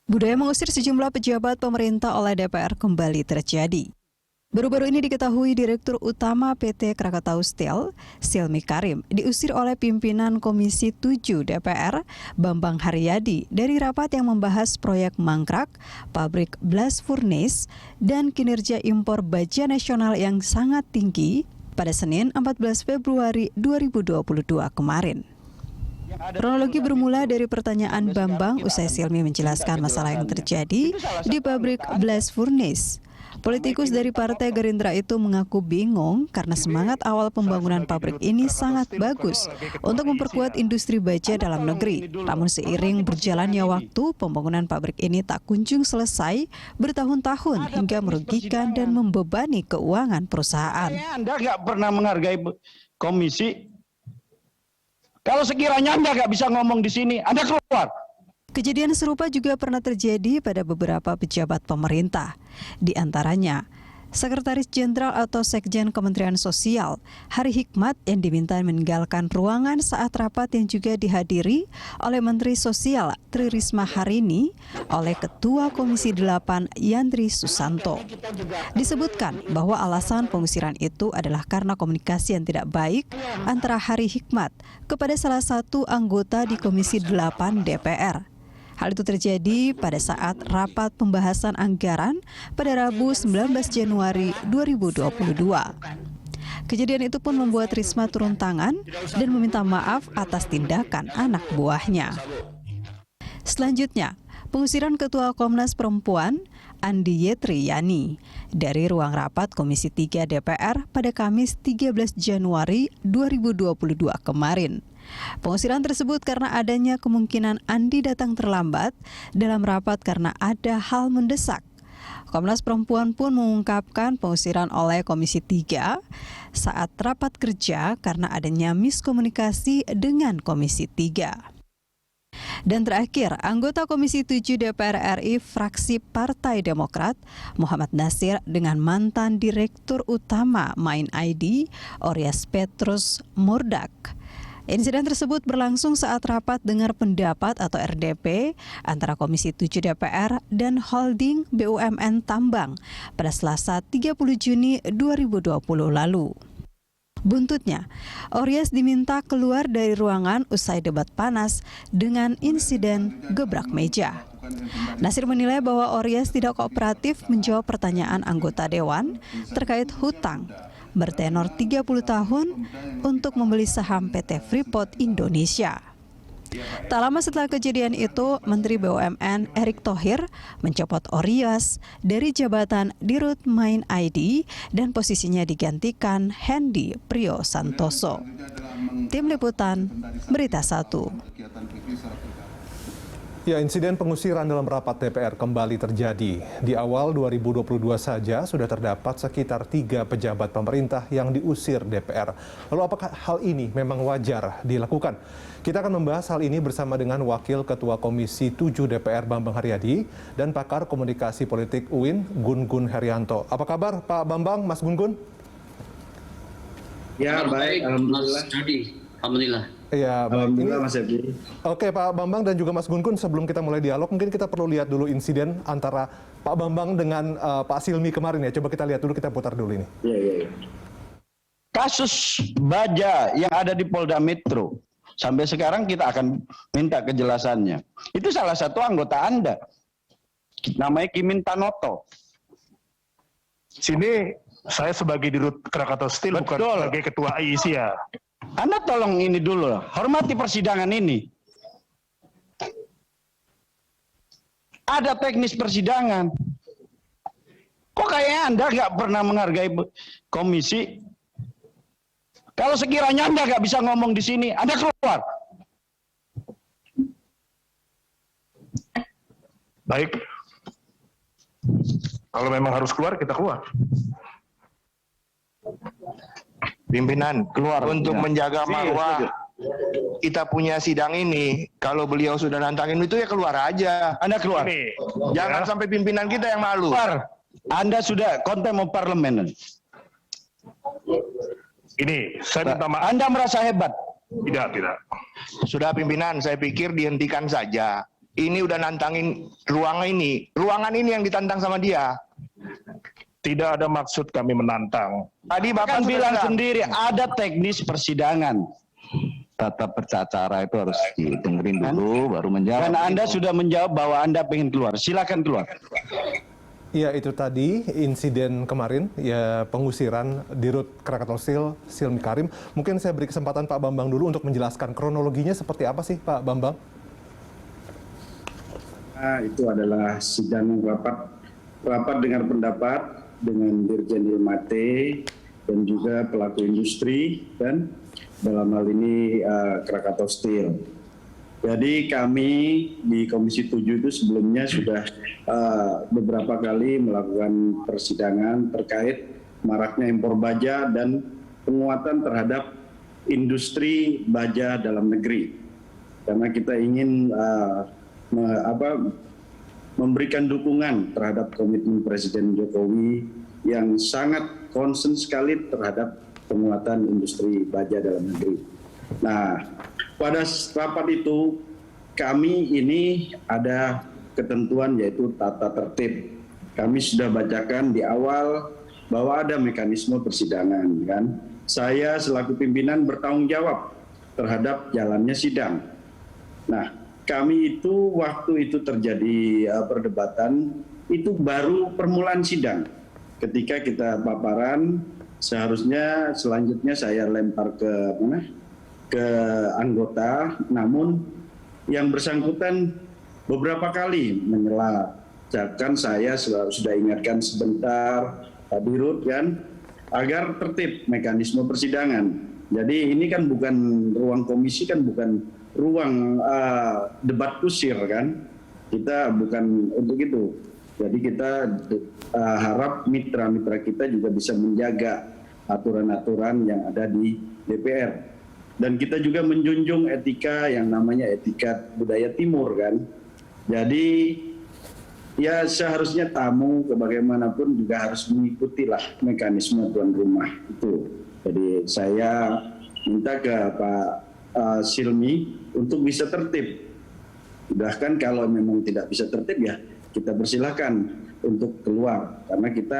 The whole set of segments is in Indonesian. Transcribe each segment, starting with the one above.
Budaya mengusir sejumlah pejabat pemerintah oleh DPR kembali terjadi. Baru-baru ini diketahui Direktur Utama PT Krakatau Steel, Silmi Karim, diusir oleh pimpinan Komisi 7 DPR, Bambang Haryadi, dari rapat yang membahas proyek mangkrak, pabrik blast furnace, dan kinerja impor baja nasional yang sangat tinggi pada Senin 14 Februari 2022 kemarin. Kronologi bermula dari pertanyaan Bambang usai Silmi menjelaskan masalah yang terjadi di pabrik blast furnace. Politikus dari Partai Gerindra itu mengaku bingung karena semangat awal pembangunan pabrik ini sangat bagus untuk memperkuat industri baja dalam negeri. Namun seiring berjalannya waktu, pembangunan pabrik ini tak kunjung selesai bertahun-tahun hingga merugikan dan membebani keuangan perusahaan. Anda nggak pernah menghargai komisi. Kalau sekiranya Anda nggak bisa ngomong di sini, Anda keluar. Kejadian serupa juga pernah terjadi pada beberapa pejabat pemerintah. Di antaranya, Sekretaris Jenderal atau Sekjen Kementerian Sosial, Hari Hikmat, yang diminta meninggalkan ruangan saat rapat yang juga dihadiri oleh Menteri Sosial Tri Risma Harini oleh Ketua Komisi 8 Yandri Susanto. Disebutkan bahwa alasan pengusiran itu adalah karena komunikasi yang tidak baik antara Hari Hikmat kepada salah satu anggota di Komisi 8 DPR. Hal itu terjadi pada saat rapat pembahasan anggaran pada Rabu 19 Januari 2022. Kejadian itu pun membuat Risma turun tangan dan meminta maaf atas tindakan anak buahnya. Selanjutnya, pengusiran Ketua Komnas Perempuan Andi Yetriyani dari ruang rapat Komisi 3 DPR pada Kamis 13 Januari 2022 kemarin. Pengusiran tersebut karena adanya kemungkinan Andi datang terlambat dalam rapat karena ada hal mendesak. Komnas Perempuan pun mengungkapkan pengusiran oleh Komisi 3 saat rapat kerja karena adanya miskomunikasi dengan Komisi 3. Dan terakhir, anggota Komisi 7 DPR RI fraksi Partai Demokrat, Muhammad Nasir, dengan mantan Direktur Utama Main ID, Oryas Petrus Murdak. Insiden tersebut berlangsung saat rapat dengar pendapat atau RDP antara Komisi 7 DPR dan Holding BUMN Tambang pada Selasa 30 Juni 2020 lalu. Buntutnya, Oryas diminta keluar dari ruangan usai debat panas dengan insiden gebrak meja. Nasir menilai bahwa Oryas tidak kooperatif menjawab pertanyaan anggota dewan terkait hutang bertenor 30 tahun untuk membeli saham PT Freeport Indonesia. Tak lama setelah kejadian itu, Menteri BUMN Erick Thohir mencopot Oryas dari jabatan Dirut Main ID dan posisinya digantikan Hendy Priyo Santoso. Tim Liputan, Berita 1. Ya, insiden pengusiran dalam rapat DPR kembali terjadi. Di awal 2022 saja sudah terdapat sekitar 3 pejabat pemerintah yang diusir DPR. Lalu apakah hal ini memang wajar dilakukan? Kita akan membahas hal ini bersama dengan Wakil Ketua Komisi 7 DPR Bambang Haryadi dan pakar komunikasi politik UIN Gun-Gun Herianto. Apa kabar Pak Bambang, Mas Gun-Gun? Ya, baik, alhamdulillah. Alhamdulillah. Ya, baik. Alhamdulillah, Mas Ebdi. Oke, Pak Bambang dan juga Mas Gun-Gun, sebelum kita mulai dialog, mungkin kita perlu lihat dulu insiden antara Pak Bambang dengan Pak Silmi kemarin ya. Coba kita lihat dulu, kita putar dulu ini. Iya. Kasus baja yang ada di Polda Metro, sampai sekarang kita akan minta kejelasannya. Itu salah satu anggota Anda, namanya Kimin Tanoto. Sini saya sebagai Dirut Krakatau Steel, bukan sebagai Ketua IIC ya. Anda tolong ini dulu, hormati persidangan ini. Ada teknis persidangan. Kok kayaknya Anda nggak pernah menghargai komisi? Kalau sekiranya Anda nggak bisa ngomong di sini, Anda keluar. Baik. Kalau memang harus keluar, kita keluar. Pimpinan Keluar untuk ya. menjaga marwah kita punya sidang ini. Kalau beliau sudah nantangin itu ya keluar aja. Anda keluar. Ini, jangan sampai pimpinan kita yang malu. Keluar. Anda sudah contempt of parliament. Ini saya minta maaf. Anda merasa hebat. Tidak. Sudah pimpinan, saya pikir dihentikan saja. ini udah nantangin ruangan ini yang ditantang sama dia. Tidak ada maksud kami menantang. Tadi Bapak Kan sudah bilang bilang. sendiri ada teknis persidangan. Tata bercara itu harus didengerin dulu baru menjawab. Dan Anda sudah menjawab bahwa Anda pengen keluar. Silakan keluar. Ya, itu tadi insiden kemarin, ya pengusiran Dirut Krakatau Steel, Silmi Karim. Mungkin saya beri kesempatan Pak Bambang dulu untuk menjelaskan kronologinya seperti apa sih Pak Bambang? Itu adalah sidang rapat dengar pendapat dengan Dirjen Ilmate dan juga pelaku industri dan dalam hal ini Krakatau Steel. Jadi kami di Komisi 7 itu sebelumnya sudah beberapa kali melakukan persidangan terkait maraknya impor baja dan penguatan terhadap industri baja dalam negeri. Karena kita ingin memberikan dukungan terhadap komitmen Presiden Jokowi yang sangat concern sekali terhadap penguatan industri baja dalam negeri. Nah, pada rapat itu kami ini ada ketentuan yaitu tata tertib. Kami sudah bacakan di awal bahwa ada mekanisme persidangan, kan? Saya selaku pimpinan bertanggung jawab terhadap jalannya sidang. Nah, kami itu waktu itu terjadi perdebatan itu baru permulaan sidang. Ketika kita paparan, seharusnya selanjutnya saya lempar ke anggota, namun yang bersangkutan beberapa kali menyela. Bahkan saya sudah ingatkan sebentar Pak Dirut kan, agar tertib mekanisme persidangan. Jadi ini kan bukan ruang komisi, kan bukan ruang debat kusir kan. Kita bukan untuk itu. Jadi kita harap mitra-mitra kita juga bisa menjaga aturan-aturan yang ada di DPR. Dan kita juga menjunjung etika yang namanya etika budaya timur kan. Jadi ya seharusnya tamu bagaimanapun juga harus mengikutilah mekanisme tuan rumah itu. Jadi saya minta ke Pak Silmi untuk bisa tertib. Bahkan kalau memang tidak bisa tertib ya kita persilahkan untuk keluar. Karena kita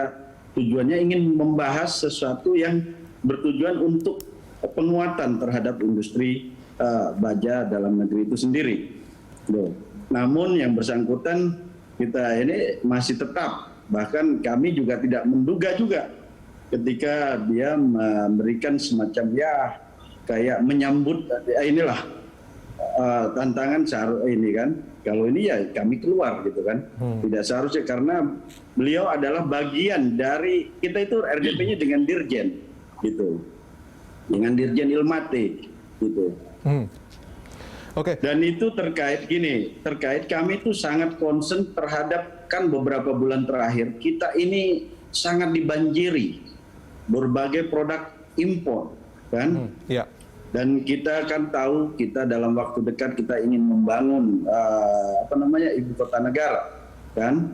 tujuannya ingin membahas sesuatu yang bertujuan untuk penguatan terhadap industri baja dalam negeri itu sendiri. Namun yang bersangkutan kita ini masih tetap, bahkan kami juga tidak menduga juga ketika dia memberikan semacam ya kayak menyambut inilah tantangan ini kan. Kalau ini ya kami keluar gitu kan. Tidak seharusnya karena beliau adalah bagian dari kita itu RDP-nya dengan Dirjen gitu. Dengan Dirjen Ilmate gitu. Oke. Dan itu terkait kami itu sangat concern terhadap kan beberapa bulan terakhir kita ini sangat dibanjiri berbagai produk impor kan. Ya. Dan kita kan tahu kita dalam waktu dekat kita ingin membangun ibu kota negara kan.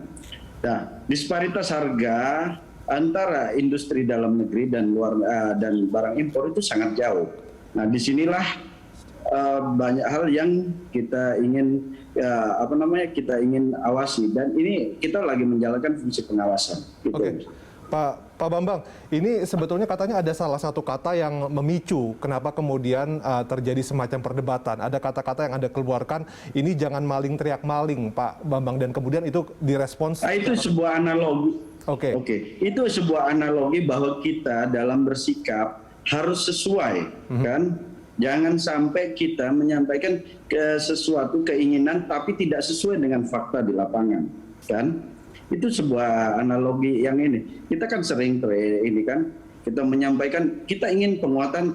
Nah, disparitas harga antara industri dalam negeri dan luar dan barang impor itu sangat jauh. Nah, disinilah banyak hal yang kita ingin kita ingin awasi dan ini kita lagi menjalankan fungsi pengawasan. Gitu. Oke. Pak Bambang, ini sebetulnya katanya ada salah satu kata yang memicu kenapa kemudian terjadi semacam perdebatan. Ada kata-kata yang Anda keluarkan, ini jangan maling teriak maling, Pak Bambang, dan kemudian itu direspons. Itu sebuah analogi. Oke. Itu sebuah analogi bahwa kita dalam bersikap harus sesuai, kan? Jangan sampai kita menyampaikan sesuatu keinginan tapi tidak sesuai dengan fakta di lapangan, kan? Itu sebuah analogi yang ini. Kita kan sering ini kan, kita menyampaikan kita ingin penguatan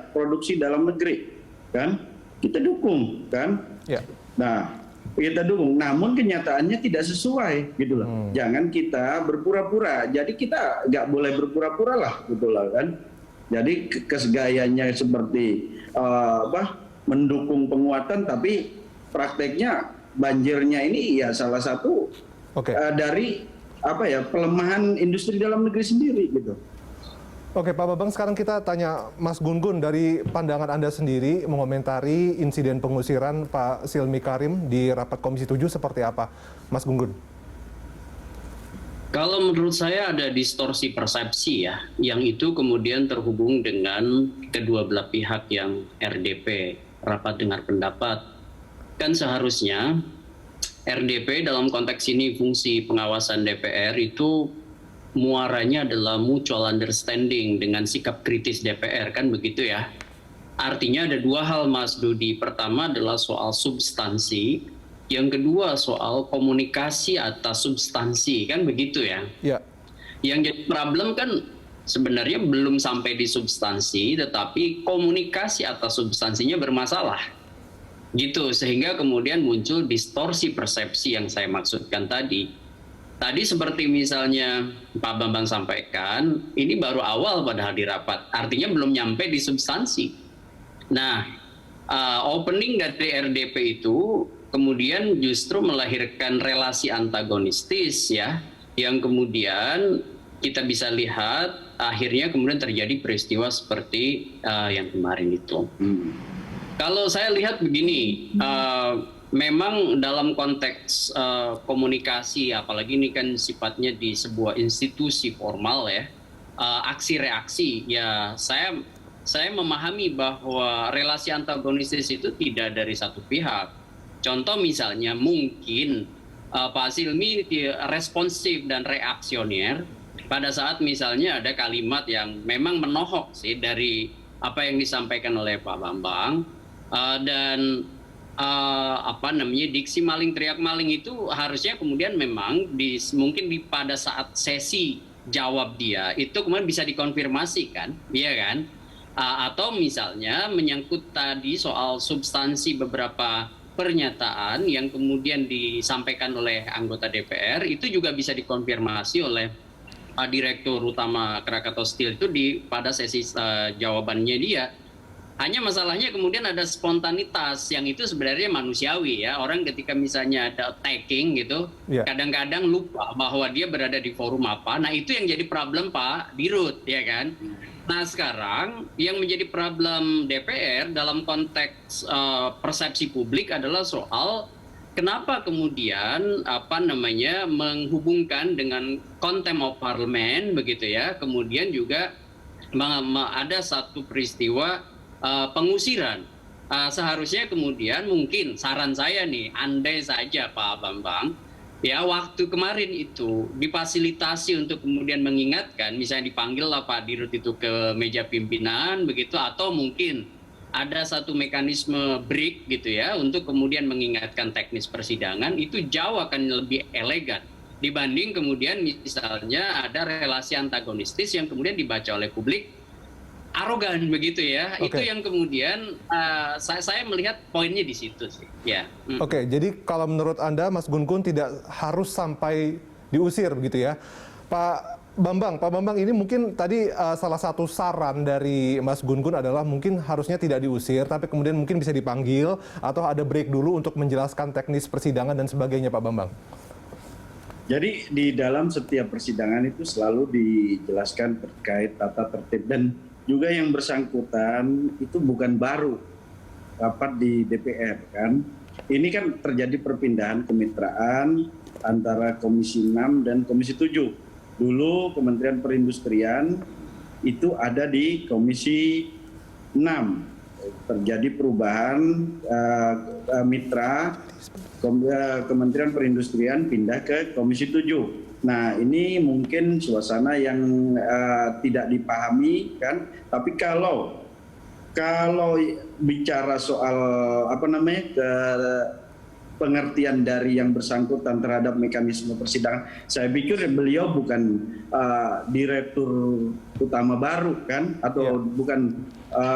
produksi dalam negeri, kan? Kita dukung, kan? Ya. Nah, kita dukung. Namun kenyataannya tidak sesuai, gitu loh. Jangan kita berpura-pura. Jadi kita nggak boleh berpura-pura lah, gitu loh, kan? Jadi kesegayanya seperti mendukung penguatan, tapi prakteknya banjirnya ini ya salah satu dari pelemahan industri dalam negeri sendiri gitu. Oke Pak Bambang, sekarang kita tanya Mas Gun-Gun, dari pandangan Anda sendiri mengomentari insiden pengusiran Pak Silmi Karim di rapat Komisi 7 seperti apa, Mas Gun-Gun? Kalau menurut saya ada distorsi persepsi ya, yang itu kemudian terhubung dengan kedua belah pihak yang RDP, rapat dengar pendapat. Kan seharusnya RDP dalam konteks ini fungsi pengawasan DPR itu muaranya adalah mutual understanding dengan sikap kritis DPR, kan begitu ya. Artinya ada dua hal Mas Dudi. Pertama adalah soal substansi, yang kedua soal komunikasi atas substansi, kan begitu ya. Ya. Yang jadi problem kan sebenarnya belum sampai di substansi, tetapi komunikasi atas substansinya bermasalah. Gitu, sehingga kemudian muncul distorsi persepsi yang saya maksudkan tadi. Tadi seperti misalnya Pak Bambang sampaikan, ini baru awal padahal di rapat, artinya belum nyampe di substansi. Nah, opening dari RDP itu kemudian justru melahirkan relasi antagonistis ya, yang kemudian kita bisa lihat akhirnya kemudian terjadi peristiwa seperti yang kemarin itu. Kalau saya lihat begini, memang dalam konteks komunikasi, apalagi ini kan sifatnya di sebuah institusi formal ya, aksi reaksi ya, saya memahami bahwa relasi antagonistis itu tidak dari satu pihak. Contoh misalnya mungkin Pak Silmi responsif dan reaksioner pada saat misalnya ada kalimat yang memang menohok sih dari apa yang disampaikan oleh Pak Bambang, dan diksi maling teriak maling itu harusnya kemudian memang mungkin pada saat sesi jawab dia itu kemudian bisa dikonfirmasi kan, iya kan? Atau misalnya menyangkut tadi soal substansi beberapa pernyataan yang kemudian disampaikan oleh anggota DPR itu juga bisa dikonfirmasi oleh Direktur Utama Krakatau Steel itu pada sesi jawabannya dia. Hanya masalahnya kemudian ada spontanitas yang itu sebenarnya manusiawi ya. Orang ketika misalnya ada attacking gitu, kadang-kadang lupa bahwa dia berada di forum apa. Nah itu yang jadi problem Pak Dirut ya kan. Nah sekarang yang menjadi problem DPR dalam konteks persepsi publik adalah soal kenapa kemudian menghubungkan dengan contempt of parliament begitu ya. Kemudian juga ada satu peristiwa pengusiran. Seharusnya kemudian mungkin saran saya nih, andai saja Pak Bambang ya waktu kemarin itu difasilitasi untuk kemudian mengingatkan, misalnya dipanggil lah Pak Dirut itu ke meja pimpinan begitu, atau mungkin ada satu mekanisme break gitu ya untuk kemudian mengingatkan teknis persidangan, itu jauh akan lebih elegan dibanding kemudian misalnya ada relasi antagonistis yang kemudian dibaca oleh publik arogan begitu ya. Itu yang kemudian saya melihat poinnya di situ sih ya. Oke, jadi kalau menurut Anda Mas Gun-Gun tidak harus sampai diusir begitu ya. Pak Bambang ini mungkin tadi salah satu saran dari Mas Gun-Gun adalah mungkin harusnya tidak diusir, tapi kemudian mungkin bisa dipanggil atau ada break dulu untuk menjelaskan teknis persidangan dan sebagainya Pak Bambang. Jadi di dalam setiap persidangan itu selalu dijelaskan terkait tata tertib, dan juga yang bersangkutan itu bukan baru rapat di DPR kan. Ini kan terjadi perpindahan kemitraan antara Komisi 6 dan Komisi 7. Dulu Kementerian Perindustrian itu ada di Komisi 6. Terjadi perubahan mitra, Kementerian Perindustrian pindah ke Komisi 7. Nah ini mungkin suasana yang tidak dipahami kan, tapi kalau bicara soal pengertian dari yang bersangkutan terhadap mekanisme persidangan, saya pikir beliau bukan direktur utama baru kan, atau bukan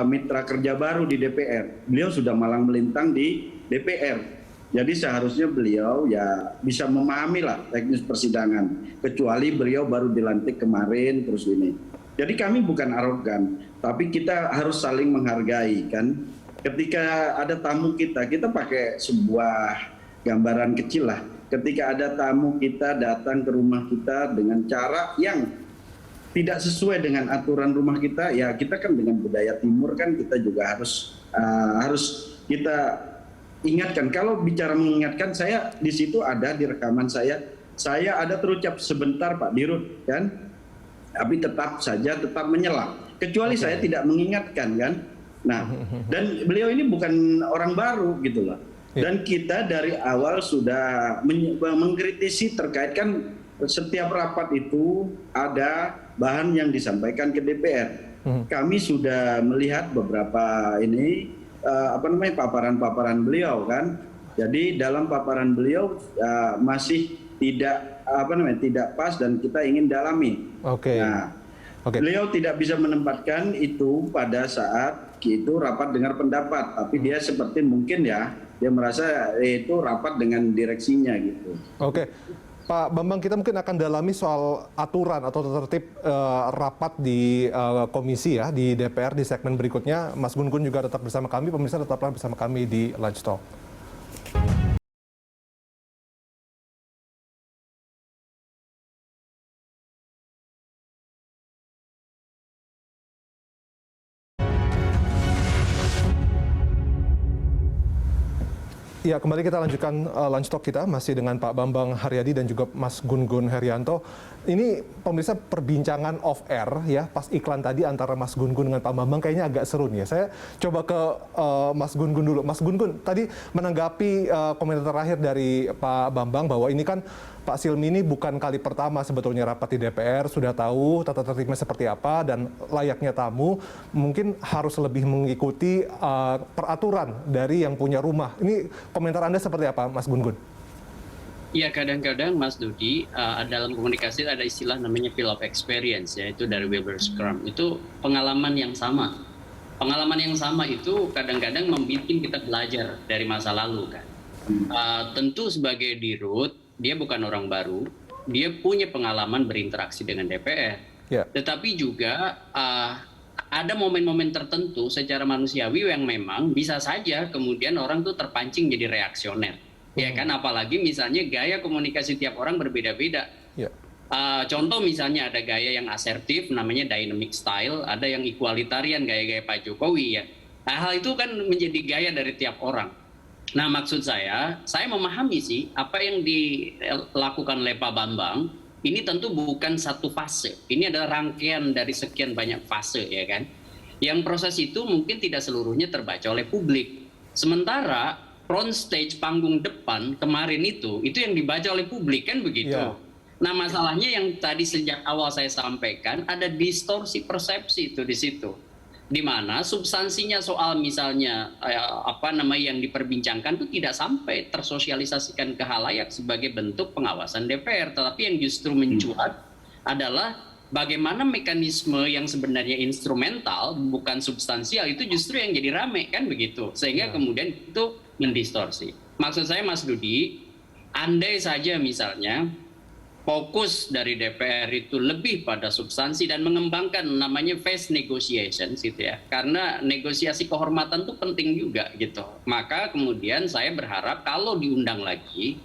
mitra kerja baru di DPR. Beliau sudah malang melintang di DPR. Jadi seharusnya beliau ya bisa memahami lah teknis persidangan, kecuali beliau baru dilantik kemarin terus ini. Jadi kami bukan arogan, tapi kita harus saling menghargai kan. Ketika ada tamu kita pakai sebuah gambaran kecil lah. Ketika ada tamu kita datang ke rumah kita dengan cara yang tidak sesuai dengan aturan rumah kita, ya kita kan dengan budaya timur kan kita juga harus kita ingatkan. Kalau bicara mengingatkan, saya di situ ada di rekaman saya ada terucap sebentar Pak Dirut kan, tapi tetap menyela. Kecuali saya tidak mengingatkan kan. Nah, dan beliau ini bukan orang baru gitu loh. Dan kita dari awal sudah mengkritisi terkait kan setiap rapat itu ada bahan yang disampaikan ke DPR. Kami sudah melihat beberapa paparan-paparan beliau kan. Jadi dalam paparan beliau masih tidak pas dan kita ingin dalami. Nah, beliau tidak bisa menempatkan itu pada saat itu rapat dengar pendapat, tapi dia seperti mungkin ya dia merasa itu rapat dengan direksinya gitu. Pak Bambang, kita mungkin akan dalami soal aturan atau tertib rapat di komisi ya di DPR di segmen berikutnya. Mas Gun-Gun juga tetap bersama kami, pemirsa tetaplah bersama kami di Lunch Talk. Ya, kembali kita lanjutkan Lunch Talk kita masih dengan Pak Bambang Haryadi dan juga Mas Gun-Gun Herianto. Ini pemirsa perbincangan off air ya, pas iklan tadi antara Mas Gun-Gun dengan Pak Bambang kayaknya agak seru nih ya. Saya coba ke Mas Gun-Gun dulu. Mas Gun-Gun tadi menanggapi komentar terakhir dari Pak Bambang bahwa ini kan Pak Silmi ini bukan kali pertama sebetulnya rapat di DPR, sudah tahu tata tertibnya seperti apa dan layaknya tamu mungkin harus lebih mengikuti peraturan dari yang punya rumah. Ini komentar Anda seperti apa, Mas Gun-Gun? Ya, kadang-kadang Mas Dudi, dalam komunikasi ada istilah namanya field of experience, yaitu dari Weber Scrum. Itu pengalaman yang sama. Pengalaman yang sama itu kadang-kadang membimbing kita belajar dari masa lalu kan. Tentu sebagai dirut, dia bukan orang baru, dia punya pengalaman berinteraksi dengan DPR. Tetapi juga ada momen-momen tertentu secara manusiawi yang memang bisa saja kemudian orang tuh terpancing jadi reaksioner. Ya kan, apalagi misalnya gaya komunikasi tiap orang berbeda-beda. Contoh misalnya ada gaya yang asertif namanya dynamic style, ada yang equalitarian gaya-gaya Pak Jokowi ya. Nah, hal itu kan menjadi gaya dari tiap orang. Nah, maksud saya memahami sih apa yang dilakukan oleh Pak Bambang ini tentu bukan satu fase. Ini adalah rangkaian dari sekian banyak fase ya kan. Yang proses itu mungkin tidak seluruhnya terbaca oleh publik. Sementara front stage panggung depan kemarin itu yang dibaca oleh publik kan begitu. Nah, masalahnya yang tadi sejak awal saya sampaikan ada distorsi persepsi itu di situ. Di mana substansinya soal misalnya yang diperbincangkan itu tidak sampai tersosialisasikan ke khalayak sebagai bentuk pengawasan DPR, tetapi yang justru mencuat adalah bagaimana mekanisme yang sebenarnya instrumental bukan substansial itu justru yang jadi rame kan begitu, sehingga kemudian itu mendistorsi. Maksud saya Mas Dudi, andai saja misalnya fokus dari DPR itu lebih pada substansi dan mengembangkan namanya face negotiations gitu ya. Karena negosiasi kehormatan itu penting juga gitu. Maka kemudian saya berharap kalau diundang lagi,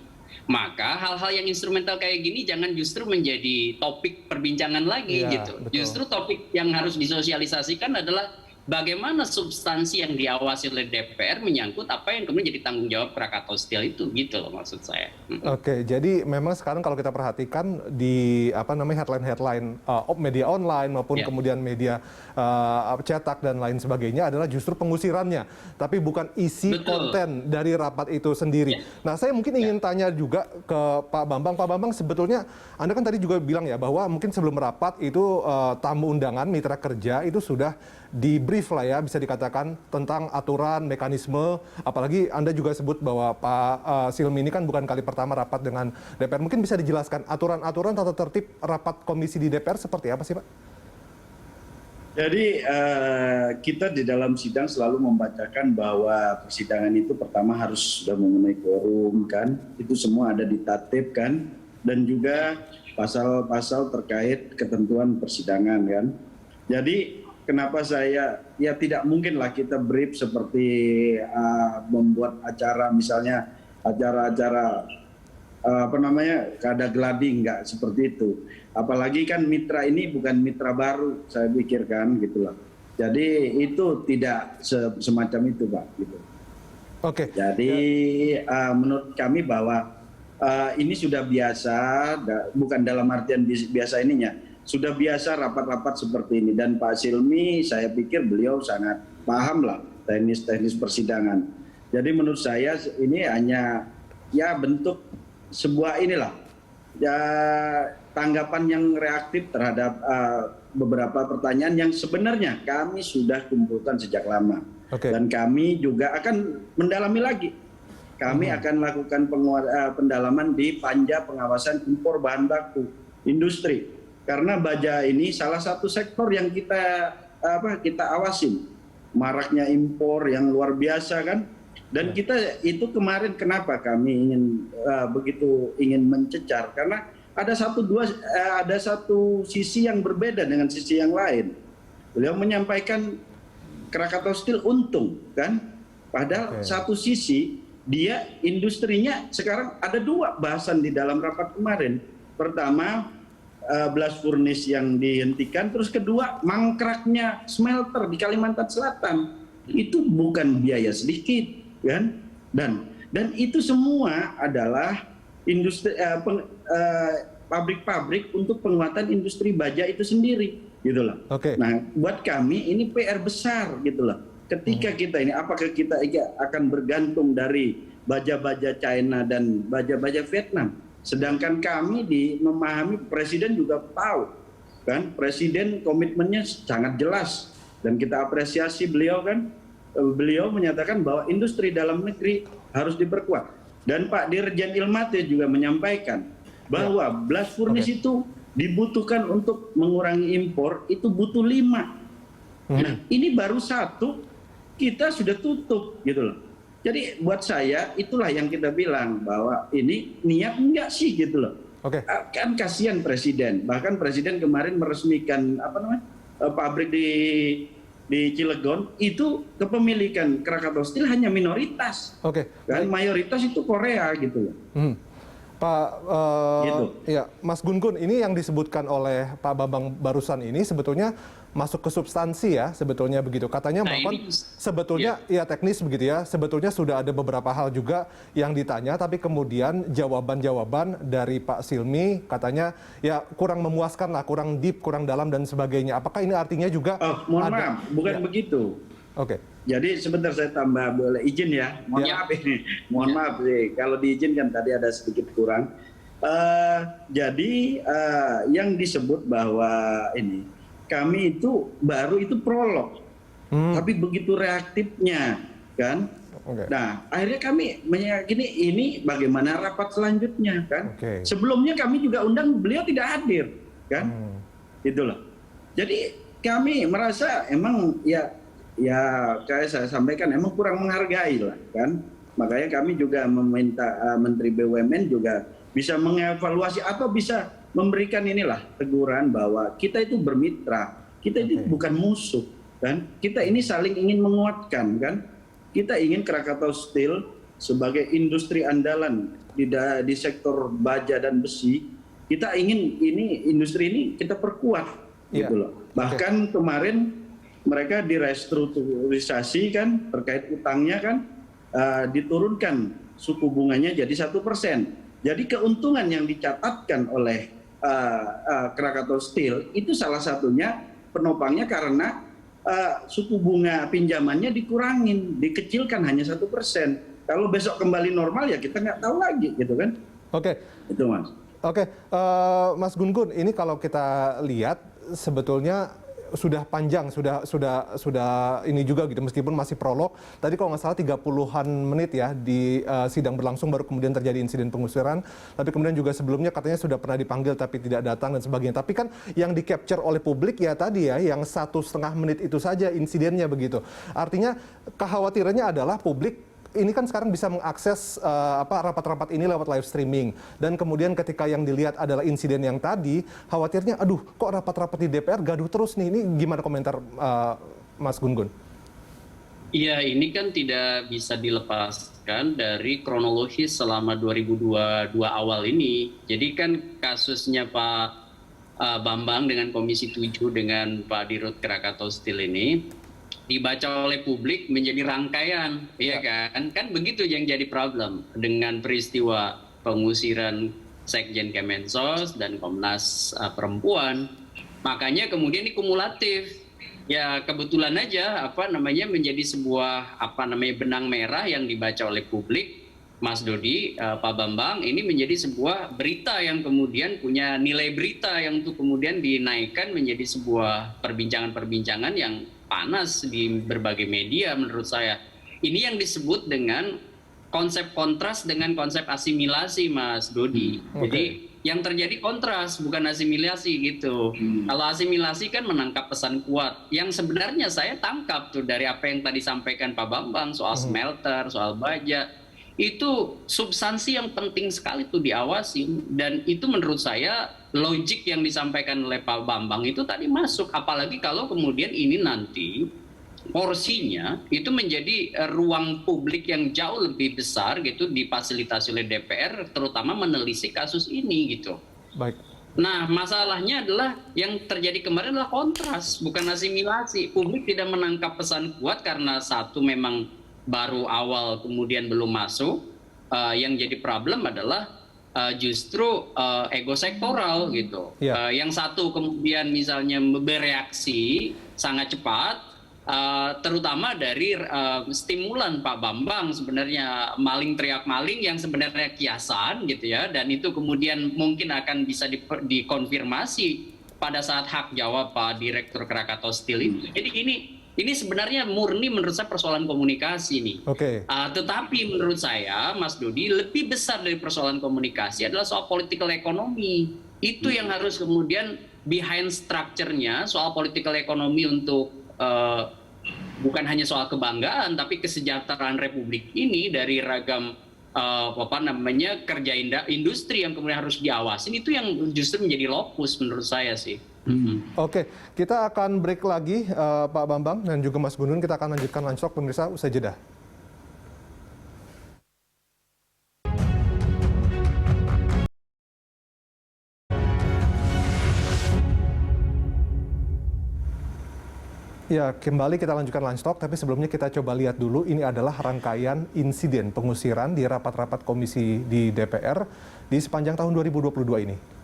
maka hal-hal yang instrumental kayak gini jangan justru menjadi topik perbincangan lagi gitu. Betul. Justru topik yang harus disosialisasikan adalah bagaimana substansi yang diawasi oleh DPR menyangkut apa yang kemudian jadi tanggung jawab Krakatau Steel itu gitu loh maksud saya. Oke, jadi memang sekarang kalau kita perhatikan di headline-headline media online maupun kemudian media cetak dan lain sebagainya adalah justru pengusirannya, tapi bukan isi konten dari rapat itu sendiri. Nah, saya mungkin ingin tanya juga ke Pak Bambang. Pak Bambang, sebetulnya Anda kan tadi juga bilang ya bahwa mungkin sebelum rapat itu tamu undangan mitra kerja itu sudah di-brief lah ya, bisa dikatakan tentang aturan, mekanisme, apalagi Anda juga sebut bahwa Pak Silmi ini kan bukan kali pertama rapat dengan DPR. Mungkin bisa dijelaskan aturan-aturan tata tertib rapat komisi di DPR seperti apa sih Pak? Jadi kita di dalam sidang selalu membacakan bahwa persidangan itu pertama harus sudah memenuhi quorum kan, itu semua ada di tatip kan, dan juga pasal-pasal terkait ketentuan persidangan kan. Jadi kenapa saya tidak mungkin lah kita brief seperti membuat acara misalnya acara kada gladi, enggak seperti itu. Apalagi kan mitra ini bukan mitra baru, saya pikirkan gitu loh. Jadi itu tidak semacam itu, Pak. Gitu. Oke. Jadi menurut kami bahwa ini sudah biasa, bukan dalam artian biasa ininya, sudah biasa rapat-rapat seperti ini. Dan Pak Silmi, saya pikir beliau sangat paham lah teknis-teknis persidangan. Jadi menurut saya ini hanya ya bentuk sebuah inilah ya tanggapan yang reaktif terhadap beberapa pertanyaan yang sebenarnya kami sudah kumpulkan sejak lama. Dan kami juga akan mendalami lagi. Kami akan lakukan pendalaman di panja pengawasan impor bahan baku industri. Karena baja ini salah satu sektor yang kita awasin. Maraknya impor yang luar biasa kan. Dan kita itu kemarin kenapa kami begitu ingin mencecar, karena ada satu sisi yang berbeda dengan sisi yang lain. Beliau menyampaikan Krakatau Steel untung kan, padahal satu sisi dia industrinya sekarang ada dua bahasan di dalam rapat kemarin. Pertama blast furnace yang dihentikan, terus kedua mangkraknya smelter di Kalimantan Selatan. Itu bukan biaya sedikit kan, dan itu semua adalah industri pabrik-pabrik untuk penguatan industri baja itu sendiri gitu loh. Nah, buat kami ini PR besar gitu loh. Ketika kita ini apakah kita akan bergantung dari baja-baja China dan baja-baja Vietnam, sedangkan kami memahami Presiden juga tahu kan, Presiden komitmennya sangat jelas dan kita apresiasi beliau kan. Beliau menyatakan bahwa industri dalam negeri harus diperkuat. Dan Pak Dirjen Ilmate juga menyampaikan bahwa blast furnace itu dibutuhkan untuk mengurangi impor, itu butuh 5. Nah, ini baru 1, kita sudah tutup gitu loh. Jadi buat saya itulah yang kita bilang bahwa ini niat enggak sih gitu loh. Kan kasihan Presiden. Bahkan Presiden kemarin meresmikan pabrik di Cilegon itu kepemilikan Krakatau Steel hanya minoritas, kan mayoritas itu Korea gitu loh. Pak, gitu. Ya, Mas Gun-Gun, ini yang disebutkan oleh Pak Bambang barusan ini sebetulnya masuk ke substansi ya, sebetulnya begitu. Katanya sebetulnya ya teknis begitu ya, sebetulnya sudah ada beberapa hal juga yang ditanya, tapi kemudian jawaban-jawaban dari Pak Silmi katanya ya kurang memuaskan lah, kurang deep, kurang dalam dan sebagainya. Apakah ini artinya juga? Mohon maaf, bukan begitu. Jadi sebentar saya tambah, boleh izin ya. Maaf ini, mohon maaf sih. Kalau diizinkan tadi ada sedikit kurang. Jadi yang disebut bahwa ini kami itu baru itu prolog, tapi begitu reaktifnya kan. Nah akhirnya kami meyakini ini bagaimana rapat selanjutnya kan. Sebelumnya kami juga undang, beliau tidak hadir kan. Itulah. Jadi kami merasa emang ya kayak saya sampaikan emang kurang menghargai lah kan. Makanya kami juga meminta Menteri BUMN juga bisa mengevaluasi atau bisa memberikan inilah teguran bahwa kita itu bermitra, kita itu bukan musuh kan. Kita ini saling ingin menguatkan kan. Kita ingin Krakatau Steel sebagai industri andalan di sektor baja dan besi. Kita ingin industri ini kita perkuat gitu loh. Bahkan kemarin mereka direstrukturisasi kan, terkait utangnya kan, diturunkan suku bunganya jadi 1%. Jadi keuntungan yang dicatatkan oleh Krakatau Steel itu salah satunya penopangnya karena suku bunga pinjamannya dikurangin, dikecilkan hanya 1%. Kalau besok kembali normal ya kita nggak tahu lagi gitu kan. Itu Mas. Mas Gun-Gun, ini kalau kita lihat sebetulnya sudah panjang, sudah ini juga gitu, meskipun masih prolog. Tadi kalau nggak salah 30-an menit ya di sidang berlangsung, baru kemudian terjadi insiden pengusiran. Tapi kemudian juga sebelumnya katanya sudah pernah dipanggil tapi tidak datang dan sebagainya. Tapi kan yang di-capture oleh publik ya tadi ya, yang 1,5 menit itu saja insidennya begitu. Artinya kekhawatirannya adalah publik ini kan sekarang bisa mengakses rapat-rapat ini lewat live streaming, dan kemudian ketika yang dilihat adalah insiden yang tadi, khawatirnya aduh kok rapat-rapat di DPR gaduh terus nih. Ini gimana komentar Mas Gun-Gun? Iya, ini kan tidak bisa dilepaskan dari kronologis selama 2022 awal ini. Jadi kan kasusnya Pak Bambang dengan Komisi 7 dengan Pak Dirut Krakatau Steel ini dibaca oleh publik menjadi rangkaian, ya kan? Kan begitu yang jadi problem dengan peristiwa pengusiran Sekjen Kemensos dan Komnas Perempuan. Makanya kemudian ini kumulatif. Ya kebetulan aja menjadi sebuah benang merah yang dibaca oleh publik. Mas Dodi, Pak Bambang, ini menjadi sebuah berita yang kemudian punya nilai berita yang untuk kemudian dinaikkan menjadi sebuah perbincangan-perbincangan yang panas di berbagai media menurut saya. Ini yang disebut dengan konsep kontras dengan konsep asimilasi, Mas Dodi. Jadi yang terjadi kontras bukan asimilasi gitu. Kalau asimilasi kan menangkap pesan kuat. Yang sebenarnya saya tangkap tuh dari apa yang tadi sampaikan Pak Bambang soal smelter, soal baja. Itu substansi yang penting sekali tuh diawasin, dan itu menurut saya logik yang disampaikan oleh Pak Bambang itu tadi masuk, apalagi kalau kemudian ini nanti porsinya itu menjadi ruang publik yang jauh lebih besar gitu difasilitasi oleh DPR, terutama menelisik kasus ini gitu. Baik. Nah, masalahnya adalah yang terjadi kemarin adalah kontras, bukan asimilasi. Publik tidak menangkap pesan kuat karena satu memang baru awal kemudian belum masuk. Yang jadi problem adalah justru ego sektoral gitu. Yang satu kemudian misalnya bereaksi sangat cepat, terutama dari stimulan Pak Bambang sebenarnya maling teriak maling yang sebenarnya kiasan gitu ya, dan itu kemudian mungkin akan bisa dikonfirmasi pada saat hak jawab Pak Direktur Krakatau Steel itu. Jadi ini sebenarnya murni menurut saya persoalan komunikasi nih. Tetapi menurut saya, Mas Dodi, lebih besar dari persoalan komunikasi adalah soal political economy. Itu yang harus kemudian behind structure-nya, soal political economy untuk bukan hanya soal kebanggaan, tapi kesejahteraan Republik ini dari ragam kerja industri yang kemudian harus diawasin, itu yang justru menjadi lokus menurut saya sih. Oke, kita akan break lagi Pak Bambang dan juga Mas Gun Gun. Kita akan lanjutkan Lunch Talk pemirsa usai jeda. Ya, kembali kita lanjutkan Lunch Talk, tapi sebelumnya kita coba lihat dulu, ini adalah rangkaian insiden pengusiran di rapat-rapat komisi di DPR di sepanjang tahun 2022 ini.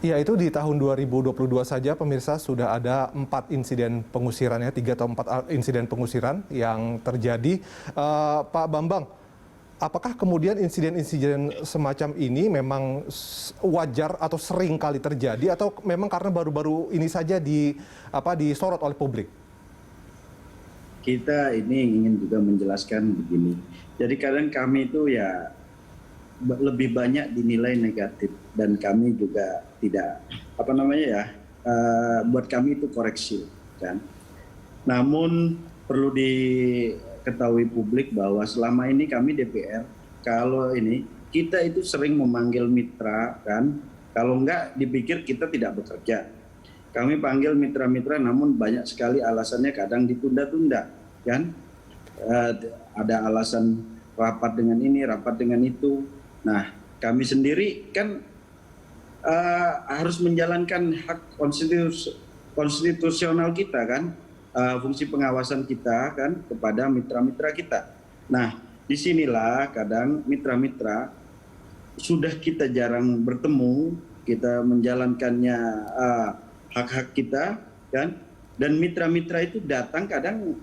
Ya, itu di tahun 2022 saja pemirsa sudah ada 4 insiden pengusiran, 3 atau 4 insiden pengusiran yang terjadi. Pak Bambang, apakah kemudian insiden-insiden semacam ini memang wajar atau sering kali terjadi, atau memang karena baru-baru ini saja disorot oleh publik? Kita ini ingin juga menjelaskan begini. Jadi kadang kami itu ya lebih banyak dinilai negatif, dan kami juga tidak buat kami itu koreksi kan. Namun perlu diketahui publik bahwa selama ini kami DPR, kalau ini kita itu sering memanggil mitra kan, kalau enggak dipikir kita tidak bekerja. Kami panggil mitra-mitra, namun banyak sekali alasannya kadang ditunda-tunda kan. Ada alasan rapat dengan ini, rapat dengan itu. Nah, kami sendiri kan harus menjalankan hak konstitusional kita kan, fungsi pengawasan kita kan kepada mitra-mitra kita. Nah, disinilah kadang mitra-mitra sudah kita jarang bertemu, kita menjalankannya hak-hak kita kan, dan mitra-mitra itu datang kadang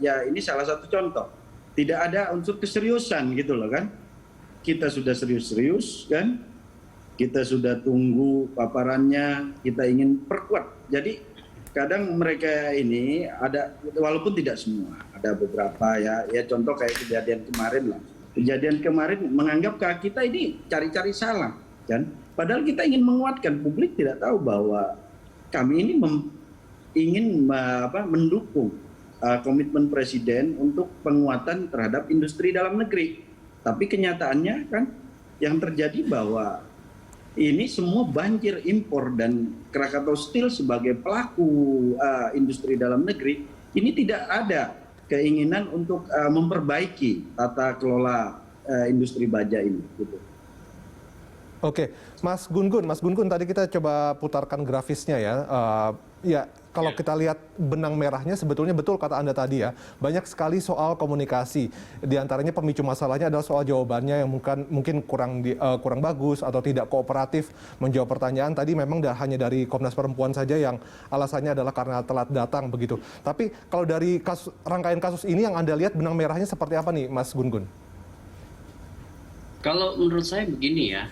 ya ini salah satu contoh, tidak ada unsur keseriusan gitu loh kan. kita sudah serius-serius kan, kita sudah tunggu paparannya, kita ingin perkuat. Jadi kadang mereka ini ada, walaupun tidak semua, ada beberapa ya contoh kayak kejadian kemarin lah. Kejadian kemarin menganggap kita ini cari-cari salah kan. Padahal kita ingin menguatkan, publik tidak tahu bahwa kami ini ingin mendukung komitmen Presiden untuk penguatan terhadap industri dalam negeri. Tapi kenyataannya kan yang terjadi bahwa ini semua banjir impor, dan Krakatau Steel sebagai pelaku industri dalam negeri ini tidak ada keinginan untuk memperbaiki tata kelola industri baja ini. Gitu. Oke, Mas Gun-Gun tadi kita coba putarkan grafisnya ya. Ya, kalau kita lihat benang merahnya sebetulnya betul kata Anda tadi ya. Banyak sekali soal komunikasi. Di antaranya pemicu masalahnya adalah soal jawabannya yang mungkin kurang bagus atau tidak kooperatif menjawab pertanyaan. Tadi memang hanya dari Komnas Perempuan saja yang alasannya adalah karena telat datang begitu. Tapi kalau dari rangkaian kasus ini yang Anda lihat benang merahnya seperti apa nih, Mas Gun-Gun? Kalau menurut saya begini ya.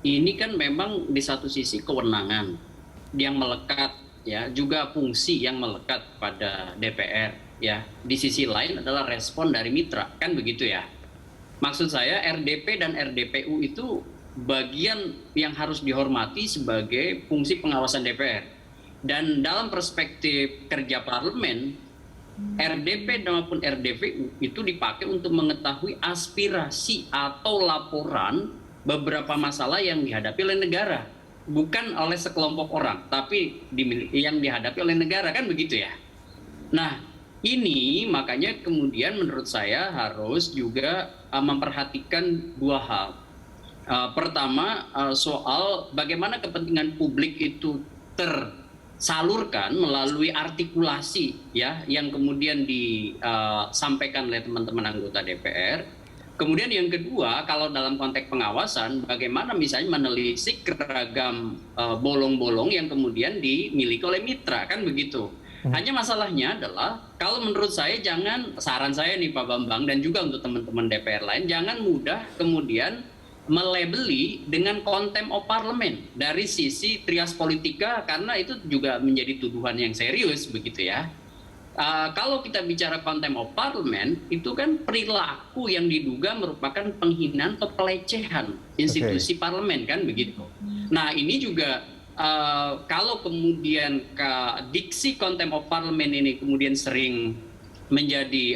Ini kan memang di satu sisi kewenangan yang melekat ya, juga fungsi yang melekat pada DPR ya. Di sisi lain adalah respon dari mitra, kan begitu ya. Maksud saya RDP dan RDPU itu bagian yang harus dihormati sebagai fungsi pengawasan DPR. Dan dalam perspektif kerja parlemen, RDP maupun RDPU itu dipakai untuk mengetahui aspirasi atau laporan beberapa masalah yang dihadapi oleh negara, bukan oleh sekelompok orang, tapi yang dihadapi oleh negara, kan begitu ya. Nah, ini makanya kemudian menurut saya harus juga memperhatikan dua hal. Pertama, soal bagaimana kepentingan publik itu tersalurkan melalui artikulasi ya yang kemudian disampaikan oleh teman-teman anggota DPR. Kemudian yang kedua, kalau dalam konteks pengawasan, bagaimana misalnya menelisik beragam bolong-bolong yang kemudian dimiliki oleh mitra, kan begitu. Hanya masalahnya adalah, kalau menurut saya saran saya nih Pak Bambang dan juga untuk teman-teman DPR lain, jangan mudah kemudian melabeli dengan contempt of parliament dari sisi trias politika, karena itu juga menjadi tuduhan yang serius begitu ya. Kalau kita bicara contempt of parliament, itu kan perilaku yang diduga merupakan penghinaan atau pelecehan institusi parlemen, kan begitu. Nah, ini juga kalau kemudian diksi contempt of parliament ini kemudian sering menjadi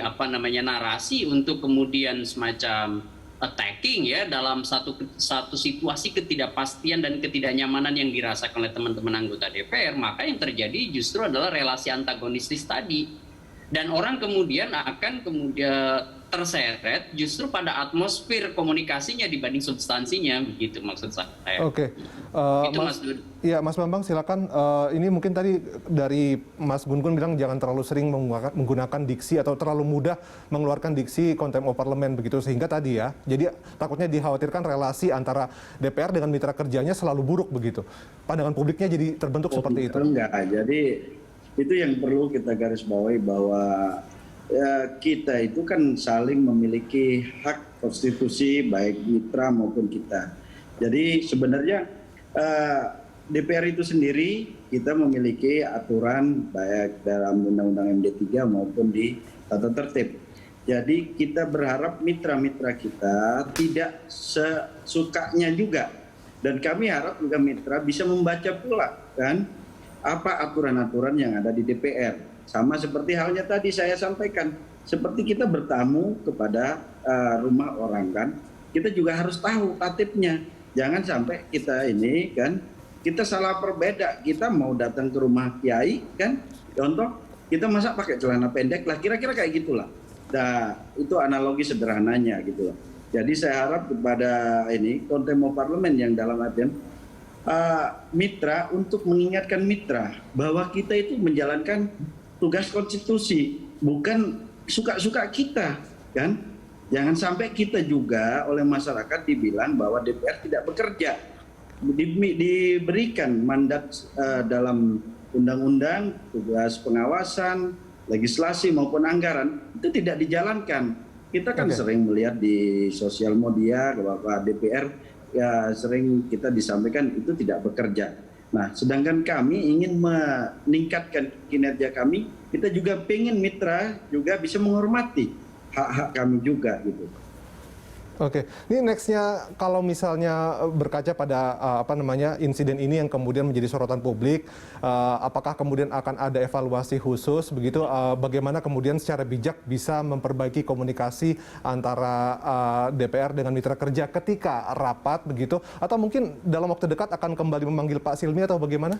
narasi untuk kemudian semacam attacking ya dalam satu situasi ketidakpastian dan ketidaknyamanan yang dirasakan oleh teman-teman anggota DPR, maka yang terjadi justru adalah relasi antagonistis tadi, dan orang kemudian akan terseret justru pada atmosfer komunikasinya dibanding substansinya, begitu maksud saya. Oke, itu Mas Dud. Ya, Mas Bambang silakan. Ini mungkin tadi dari Mas Gun-Gun bilang jangan terlalu sering menggunakan diksi atau terlalu mudah mengeluarkan diksi contempt of parliament begitu, sehingga tadi ya, jadi takutnya dikhawatirkan relasi antara DPR dengan mitra kerjanya selalu buruk begitu. Pandangan publiknya jadi terbentuk seperti itu. Enggak, jadi itu yang perlu kita garis bawahi bahwa kita itu kan saling memiliki hak konstitusi baik mitra maupun kita. Jadi sebenarnya DPR itu sendiri kita memiliki aturan baik dalam Undang-Undang MD3 maupun di tata tertib. Jadi kita berharap mitra-mitra kita tidak sesukanya juga, dan kami harap juga mitra bisa membaca pula kan apa aturan-aturan yang ada di DPR. Sama seperti halnya tadi saya sampaikan, seperti kita bertamu kepada rumah orang kan, kita juga harus tahu tatibnya. Jangan sampai kita ini kan, kita salah perbeda. Kita mau datang ke rumah kiai kan, contoh kita masa pakai celana pendek lah, kira-kira kayak gitulah. Nah, itu analogi sederhananya gitu loh. Jadi saya harap kepada ini contempt of parliament yang dalam artian mitra, untuk mengingatkan mitra bahwa kita itu menjalankan tugas konstitusi, bukan suka-suka kita kan. Jangan sampai kita juga oleh masyarakat dibilang bahwa DPR tidak bekerja. Diberikan mandat dalam undang-undang, tugas pengawasan, legislasi maupun anggaran, itu tidak dijalankan. Kita kan sering melihat di sosial media bahwa DPR ya sering kita disampaikan itu tidak bekerja. Nah, sedangkan kami ingin meningkatkan kinerja kami, kita juga pengen mitra juga bisa menghormati hak-hak kami juga gitu. Oke, ini nextnya kalau misalnya berkaca pada insiden ini yang kemudian menjadi sorotan publik, apakah kemudian akan ada evaluasi khusus begitu? Bagaimana kemudian secara bijak bisa memperbaiki komunikasi antara DPR dengan mitra kerja ketika rapat begitu? Atau mungkin dalam waktu dekat akan kembali memanggil Pak Silmi atau bagaimana?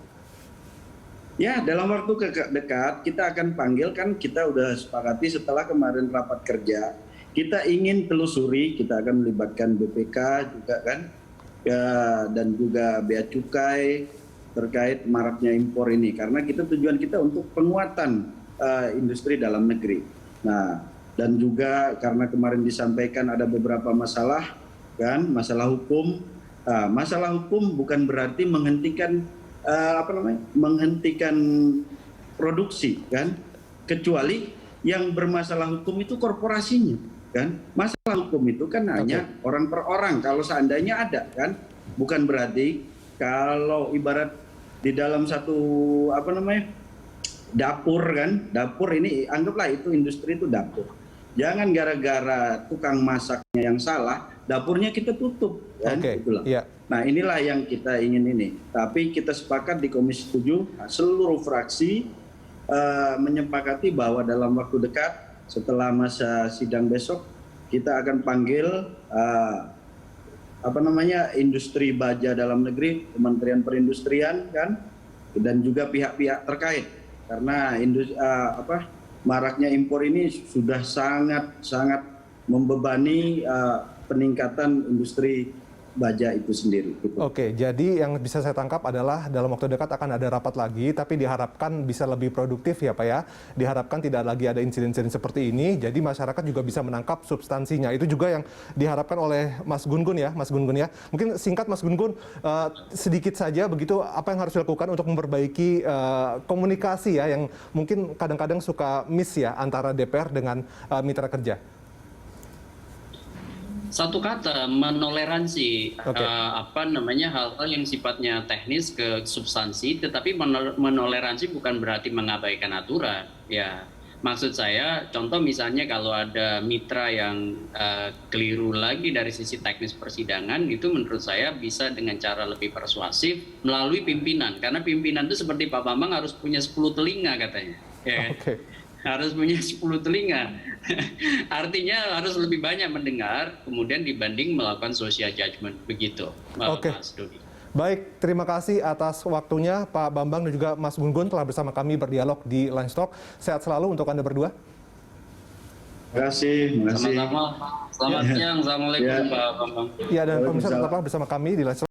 Ya, dalam waktu dekat kita akan panggil, kan kita udah sepakati setelah kemarin rapat kerja. Kita ingin telusuri, kita akan melibatkan BPK juga kan, ya, dan juga Bea Cukai terkait maraknya impor ini. Karena tujuan kita untuk penguatan industri dalam negeri. Nah, dan juga karena kemarin disampaikan ada beberapa masalah, kan, masalah hukum. Masalah hukum bukan berarti menghentikan menghentikan produksi, kan, kecuali yang bermasalah hukum itu korporasinya. Kan masalah hukum itu kan hanya orang per orang kalau seandainya ada, kan, bukan berarti kalau ibarat di dalam satu dapur, kan, dapur ini anggaplah itu industri itu dapur, jangan gara-gara tukang masaknya yang salah dapurnya kita tutup, kan, itulah. Nah, inilah yang kita ingin ini, tapi kita sepakat di Komisi 7 seluruh fraksi menyepakati bahwa dalam waktu dekat setelah masa sidang besok kita akan panggil industri baja dalam negeri, Kementerian Perindustrian, kan, dan juga pihak-pihak terkait, karena maraknya impor ini sudah sangat membebani peningkatan industri baja itu sendiri. Gitu. Oke, jadi yang bisa saya tangkap adalah dalam waktu dekat akan ada rapat lagi, tapi diharapkan bisa lebih produktif ya Pak ya. Diharapkan tidak lagi ada insiden-insiden seperti ini, jadi masyarakat juga bisa menangkap substansinya. Itu juga yang diharapkan oleh Mas Gun-Gun ya, Mas Gun-Gun ya. Mungkin singkat Mas Gun-Gun, sedikit saja begitu apa yang harus dilakukan untuk memperbaiki komunikasi ya, yang mungkin kadang-kadang suka miss ya antara DPR dengan mitra kerja. Satu kata, menoleransi hal-hal yang sifatnya teknis ke substansi, tetapi menoleransi bukan berarti mengabaikan aturan. Ya, maksud saya, contoh misalnya kalau ada mitra yang keliru lagi dari sisi teknis persidangan, itu menurut saya bisa dengan cara lebih persuasif melalui pimpinan, karena pimpinan itu seperti Pak Bambang harus punya 10 telinga katanya. Ya. Harus punya 10 telinga. Artinya harus lebih banyak mendengar, kemudian dibanding melakukan social judgment. Begitu, Mas Dodi. Baik, terima kasih atas waktunya Pak Bambang dan juga Mas Gun-Gun telah bersama kami berdialog di Lunch Talk. Sehat selalu untuk Anda berdua. Terima kasih. Sama-sama. Selamat siang. Assalamualaikum Pak Bambang. Ya, dan pemirsa tetaplah bersama kami di Lunch Talk.